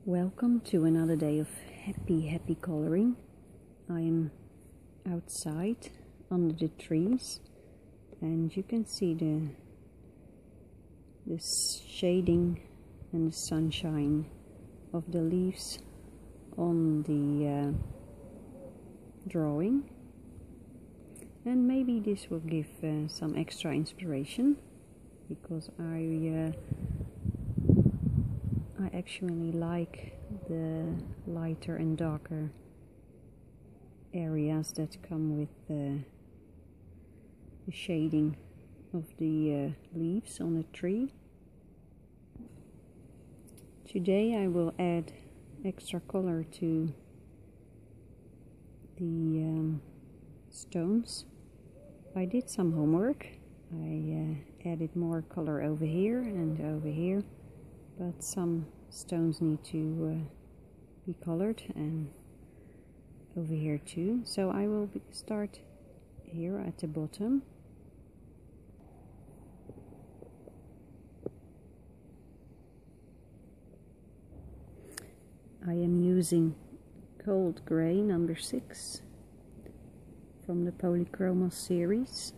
Welcome to another day of happy coloring. I am outside under the trees and you can see the shading and the sunshine of the leaves on the drawing, and maybe this will give some extra inspiration, because I actually like the lighter and darker areas that come with the shading of the leaves on a tree. Today I will add extra color to the stones. I did some homework. I added more color over here and over here, but some stones need to be colored, and over here too. So I will start here at the bottom. I am using Cold Grey number 6 from the Polychroma series.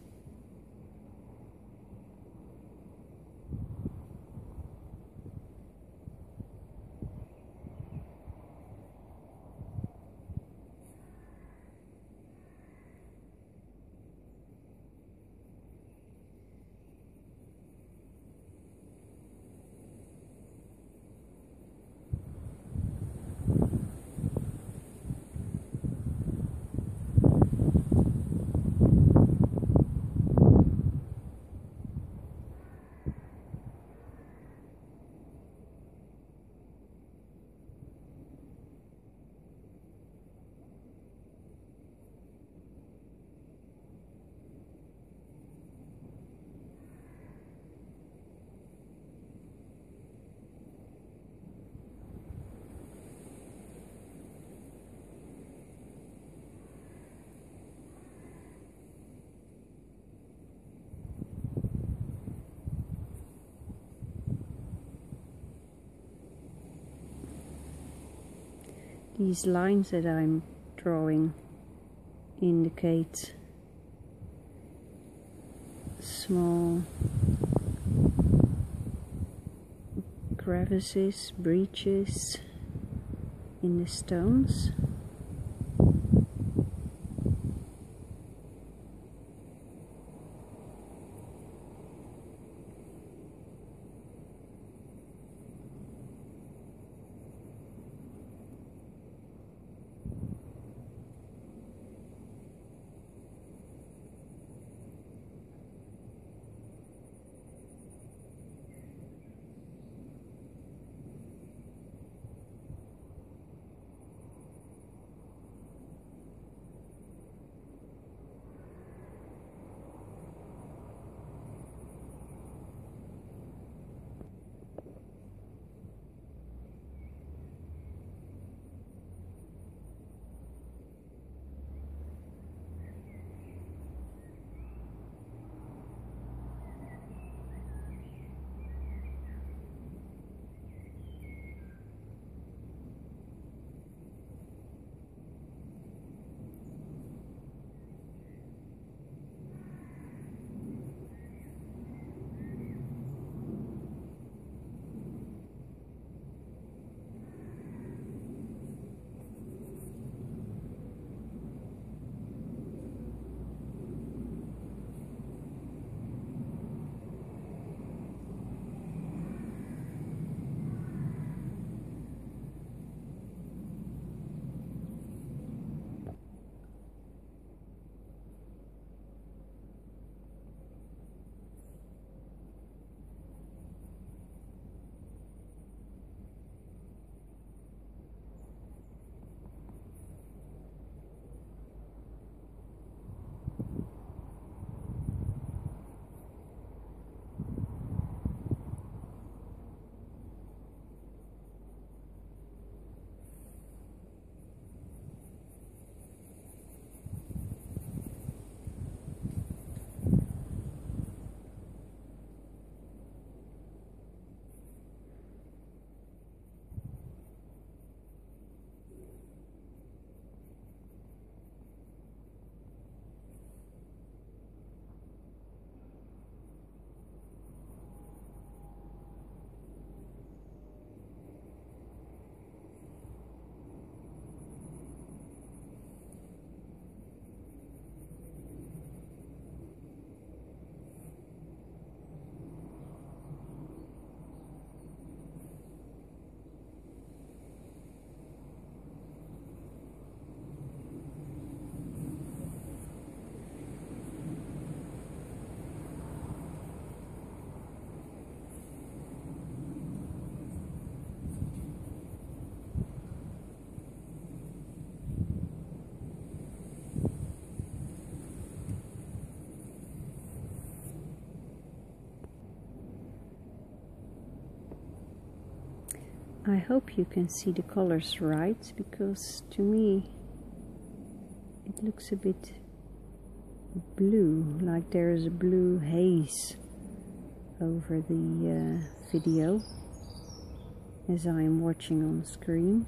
These lines that I'm drawing indicate small crevices, breaches in the stones. I hope you can see the colors right, because to me it looks a bit blue, like there is a blue haze over the video as I am watching on screen.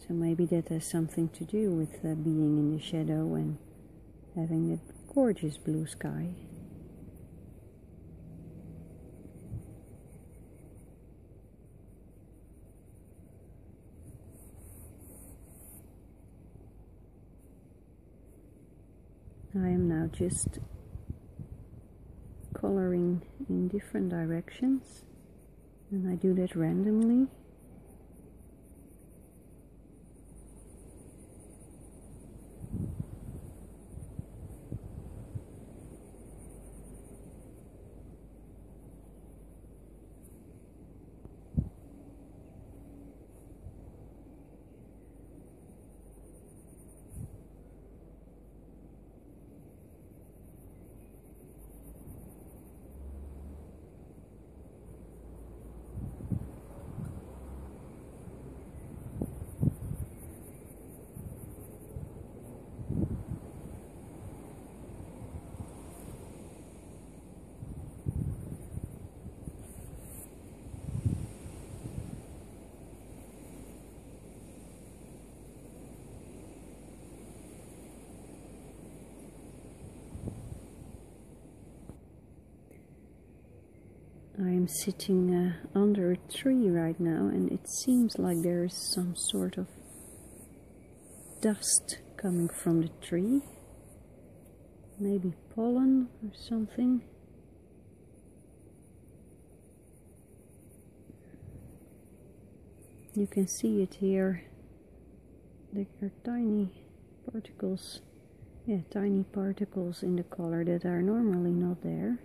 So maybe that has something to do with being in the shadow and having a gorgeous blue sky. I am now just coloring in different directions, and I do that randomly. I am sitting under a tree right now, and it seems like there is some sort of dust coming from the tree. Maybe pollen or something. You can see it here. There are tiny particles. Yeah, tiny particles in the color that are normally not there.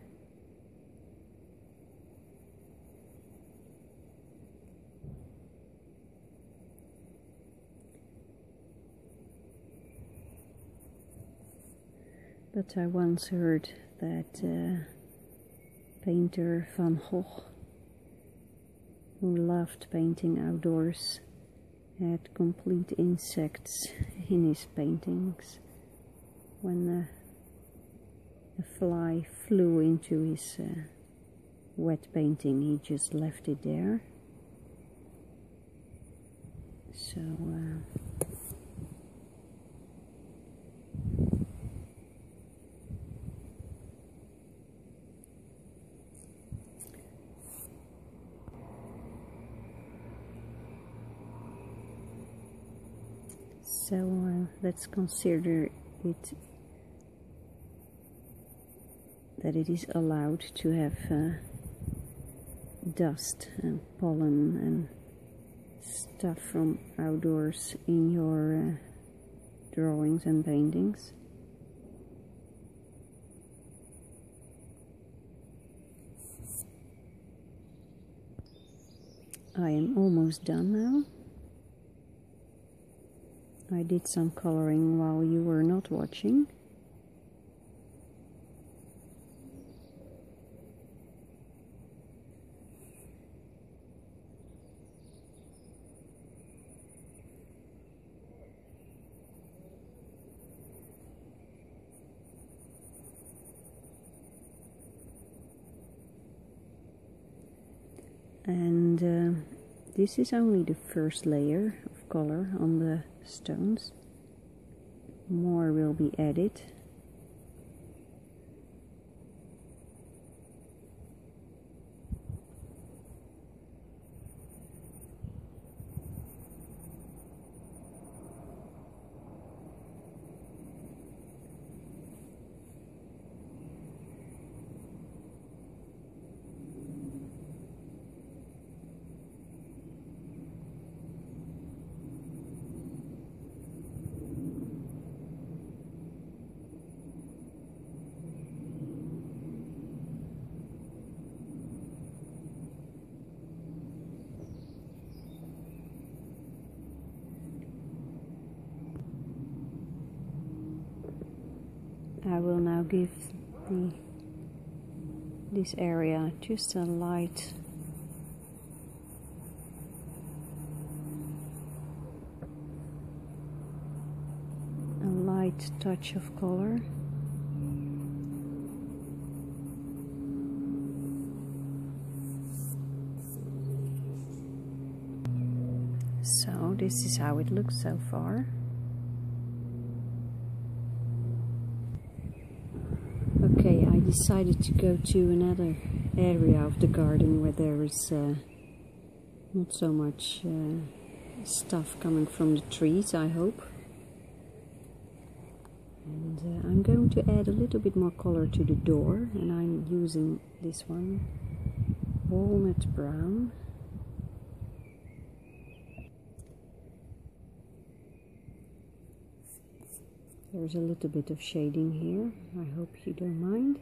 But I once heard that painter Van Gogh, who loved painting outdoors, had complete insects in his paintings. When a fly flew into his wet painting, he just left it there. So let's consider it that it is allowed to have dust and pollen and stuff from outdoors in your drawings and paintings. I am almost done now. I did some coloring while you were not watching. And this is only the first layer of color on the stones. More will be added. I will now give the this area, just a light touch of color. So this is how it looks so far. Okay, I decided to go to another area of the garden where there is not so much stuff coming from the trees, I hope. And I'm going to add a little bit more color to the door, and I'm using this one, walnut brown. There's a little bit of shading here, I hope you don't mind.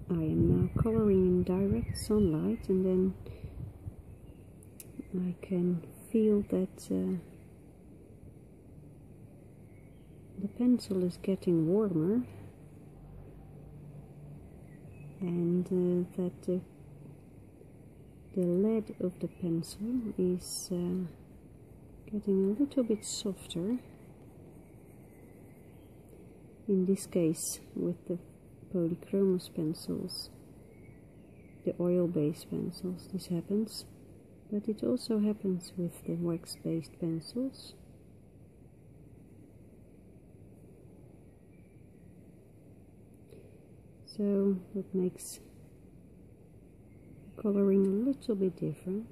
I am now coloring in direct sunlight, and then I can feel that the pencil is getting warmer, and that the lead of the pencil is getting a little bit softer. In this case, with the polychromos pencils, the oil-based pencils, this happens, but it also happens with the wax-based pencils. So that makes coloring a little bit different.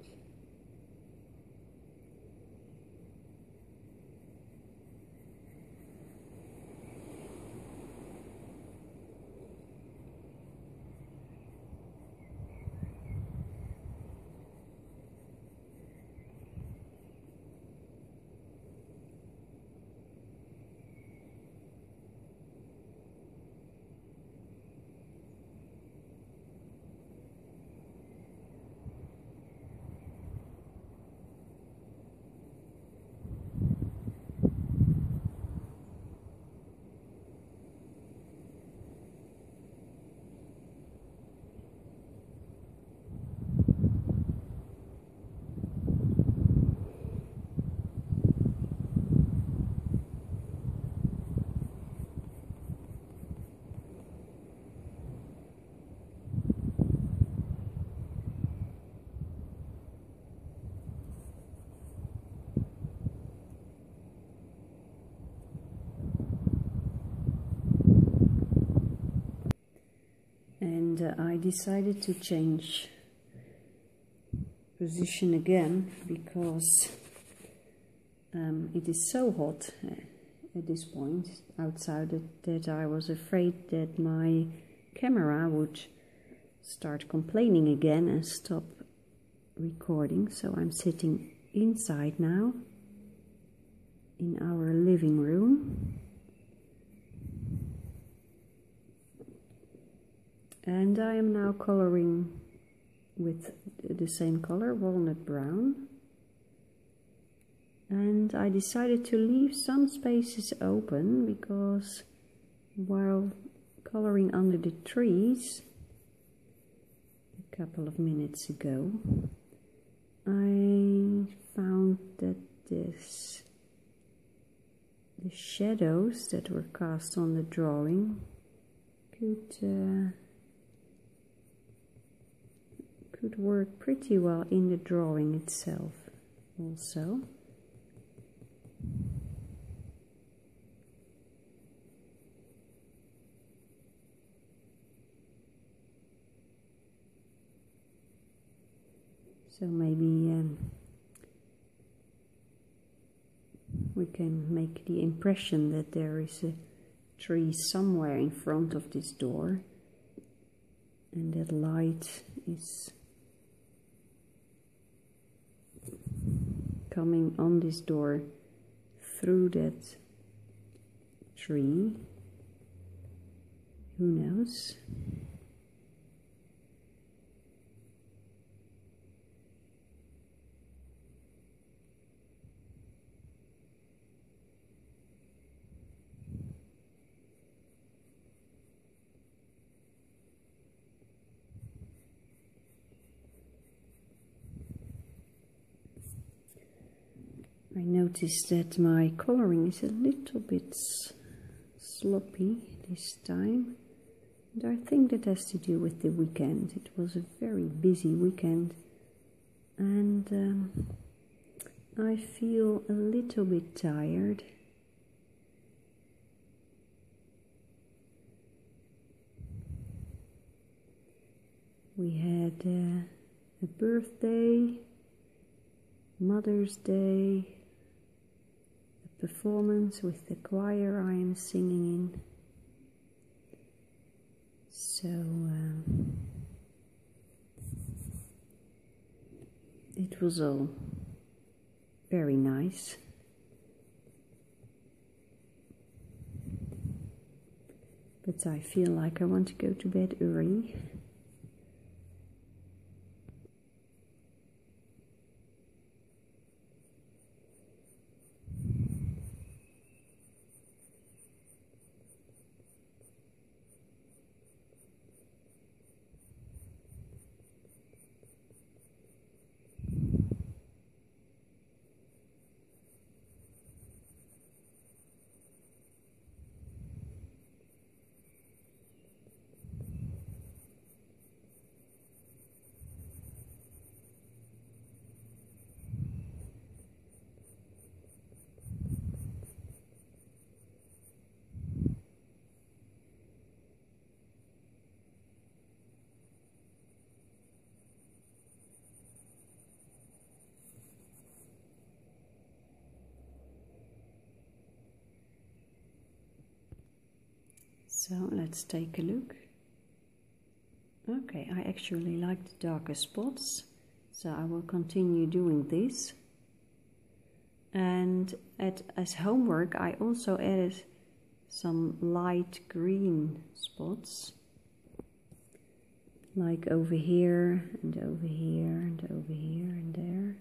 And I decided to change position again because it is so hot at this point outside that I was afraid that my camera would start complaining again and stop recording. So I'm sitting inside now in our living room. And I am now coloring with the same color, walnut brown. And I decided to leave some spaces open because while coloring under the trees a couple of minutes ago, I found that the shadows that were cast on the drawing could work pretty well in the drawing itself also. So maybe we can make the impression that there is a tree somewhere in front of this door, and that light is coming on this door through that tree. Who knows? I noticed that my coloring is a little bit sloppy this time, and I think that has to do with the weekend. It was a very busy weekend, and I feel a little bit tired. We had a birthday, Mother's Day, performance with the choir I am singing in. So it was all very nice. But I feel like I want to go to bed early. So let's take a look. Okay, I actually like the darker spots, so I will continue doing this. And as homework I also added some light green spots, like over here and over here and over here and there.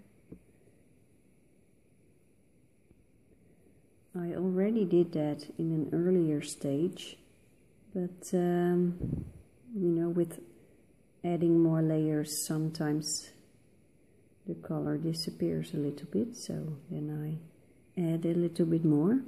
I already did that in an earlier stage, but you know, with adding more layers sometimes the color disappears a little bit, so then I add a little bit more.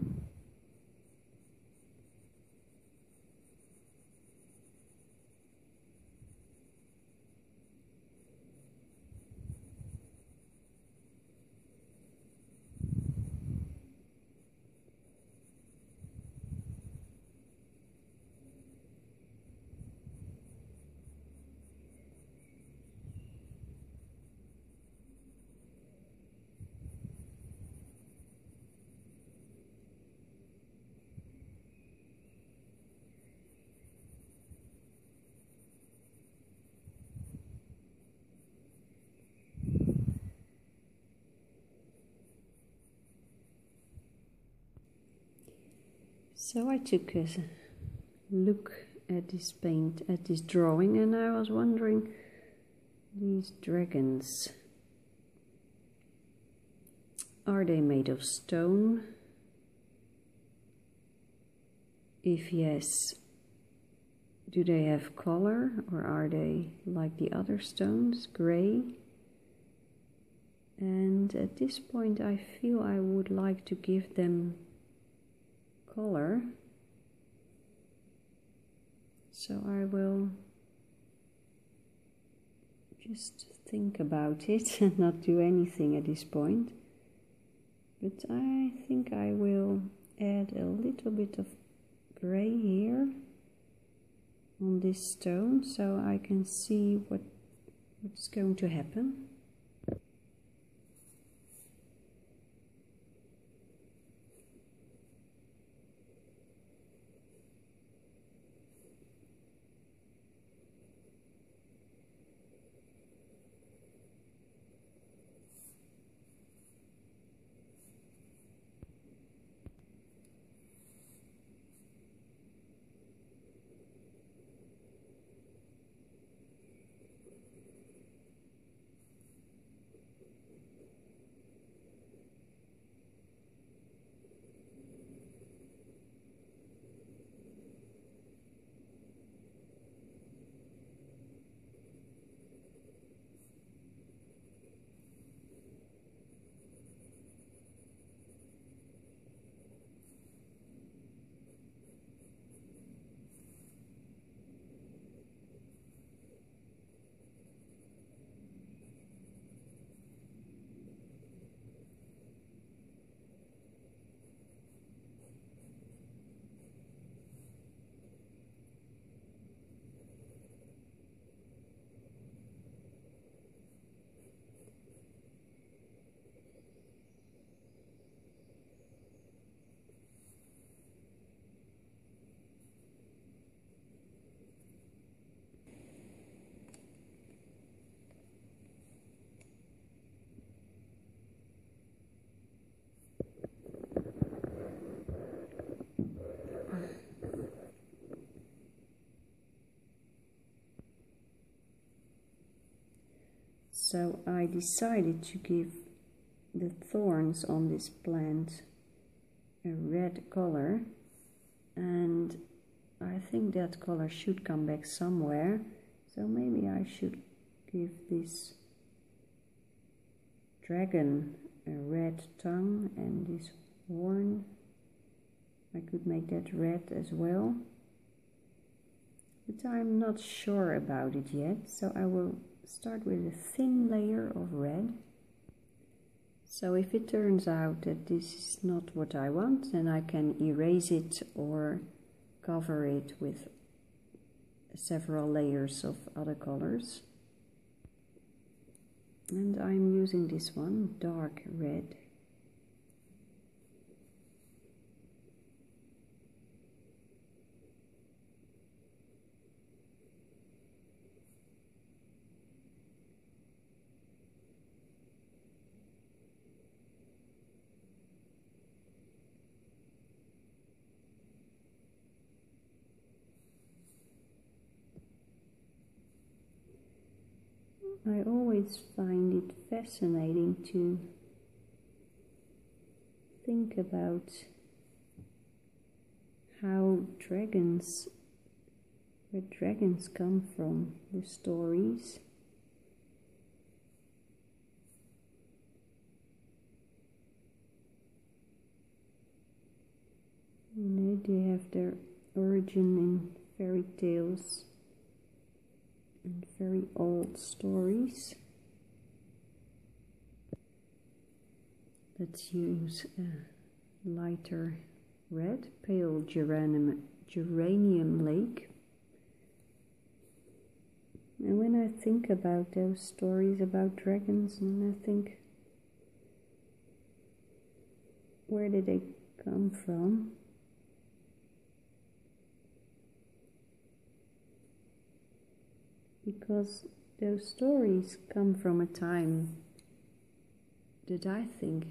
So I took a look at this drawing, and I was wondering, these dragons, are they made of stone? If yes, do they have color, or are they like the other stones, gray? And at this point I feel I would like to give them color, so I will just think about it and not do anything at this point. But I think I will add a little bit of gray here on this stone, so I can see what's going to happen. So I decided to give the thorns on this plant a red color, and I think that color should come back somewhere, so maybe I should give this dragon a red tongue, and this horn, I could make that red as well, but I'm not sure about it yet, so I will start with a thin layer of red. So if it turns out that this is not what I want, then I can erase it or cover it with several layers of other colors. And I'm using this one, dark red. I always find it fascinating to think about how where dragons come from, the stories. You know, they have their origin in fairy tales and very old stories. Let's use a lighter red, pale geranium lake. And when I think about those stories about dragons, and I think, where did they come from? Because those stories come from a time that I think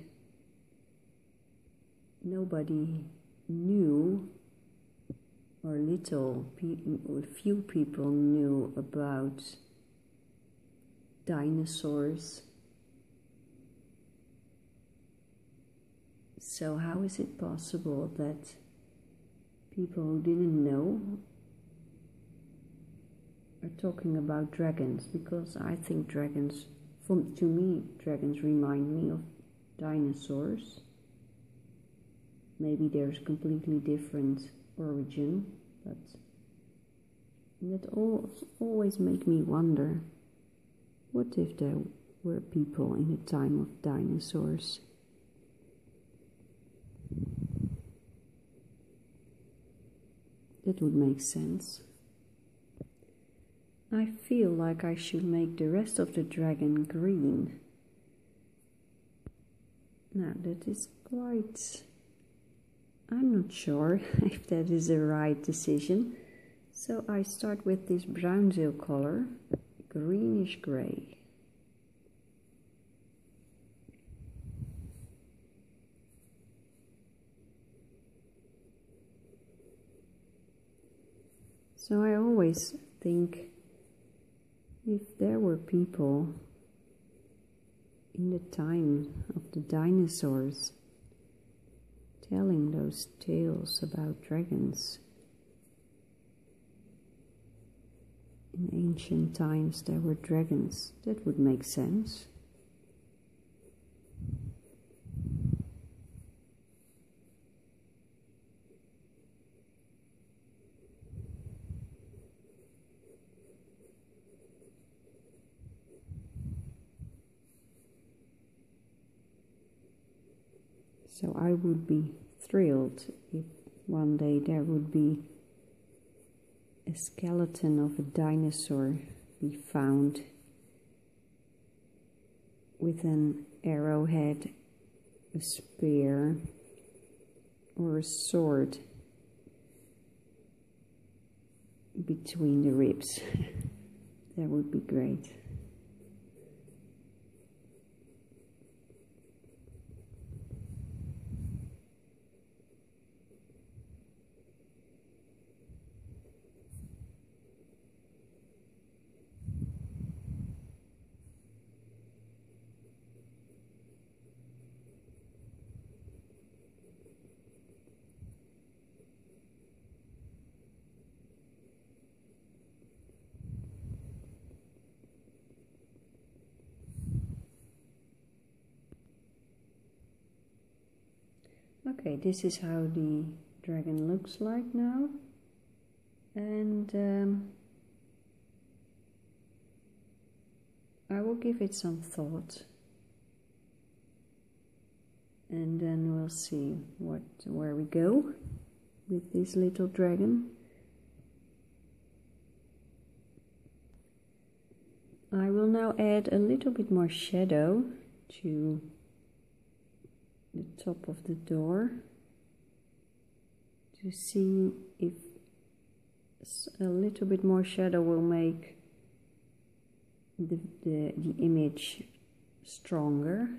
nobody knew, or few people knew about dinosaurs. So how is it possible that people who didn't know are talking about dragons? Because I think dragons, to me, dragons remind me of dinosaurs. Maybe there's a completely different origin, but that always make me wonder, what if there were people in the time of dinosaurs? That would make sense. I feel like I should make the rest of the dragon green. Now that is quite... I'm not sure if that is the right decision. So I start with this bronze color, greenish gray. So I always think, if there were people in the time of the dinosaurs telling those tales about dragons, in ancient times there were dragons, that would make sense. So I would be thrilled if one day there would be a skeleton of a dinosaur be found with an arrowhead, a spear, or a sword between the ribs. That would be great. Okay, this is how the dragon looks like now. And I will give it some thought. And then we'll see where we go with this little dragon. I will now add a little bit more shadow to the top of the door to see if a little bit more shadow will make the image stronger.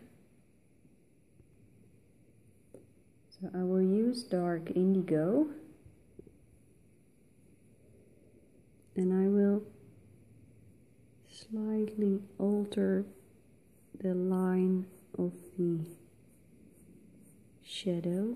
So I will use dark indigo, and I will slightly alter the line of the shadow.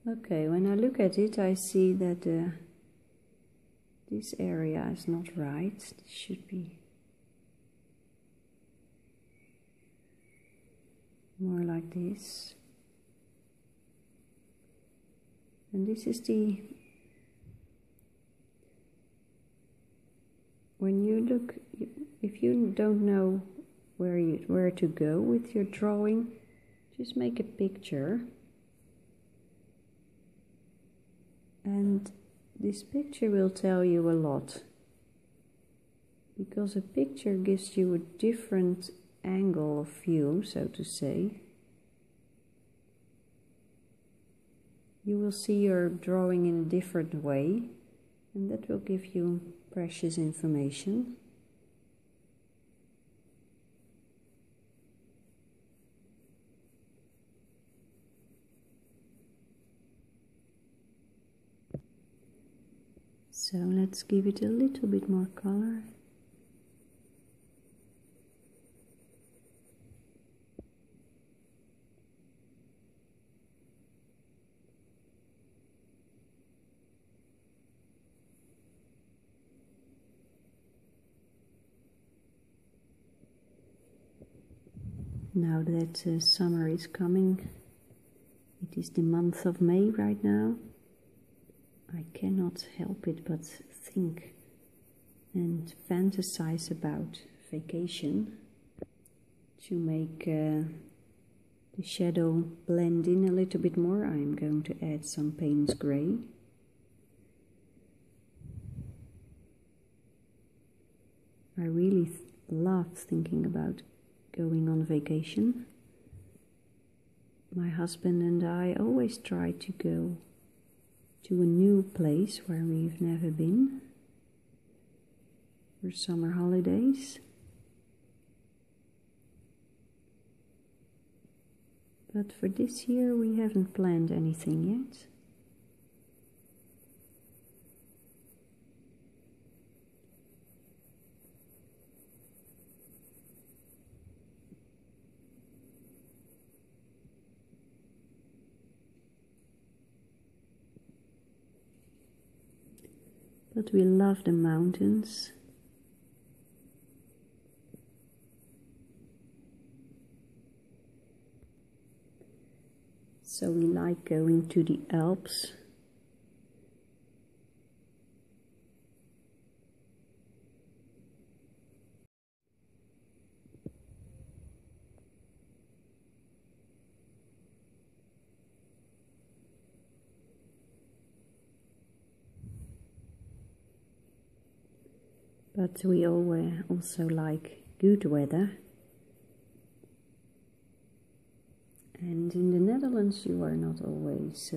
Okay, when I look at it, I see that this area is not right. It should be more like this. And this is when you look, if you don't know where to go with your drawing, just make a picture. And this picture will tell you a lot, because a picture gives you a different angle of view, so to say. You will see your drawing in a different way, and that will give you precious information. So let's give it a little bit more color. Now that summer is coming, it is the month of May right now, I cannot help it but think and fantasize about vacation to make the shadow blend in a little bit more. I'm going to add some Payne's Grey. I really love thinking about going on vacation. My husband and I always try to go to a new place where we've never been for summer holidays. But for this year we haven't planned anything yet. But we love the mountains. So we like going to the Alps. But we also like good weather. And in the Netherlands you are not always...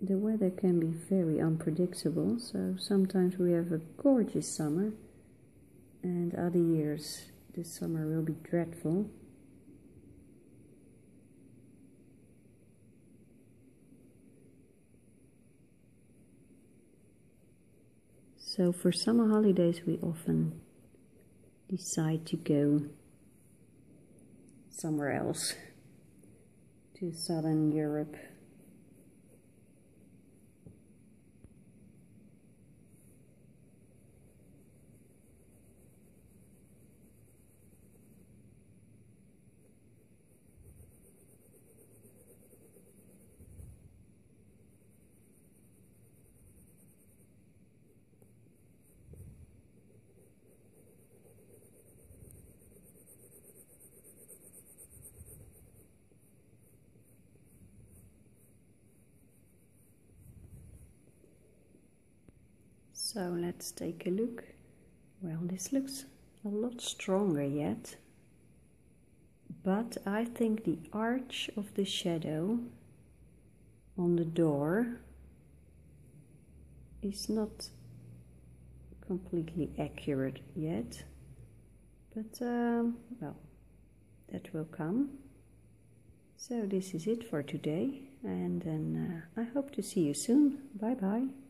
the weather can be very unpredictable, so sometimes we have a gorgeous summer and other years the summer will be dreadful. So for summer holidays we often decide to go somewhere else, to Southern Europe. So let's take a look. Well, this looks a lot stronger yet, but I think the arch of the shadow on the door is not completely accurate yet, but well, that will come. So this is it for today, and then I hope to see you soon. Bye bye.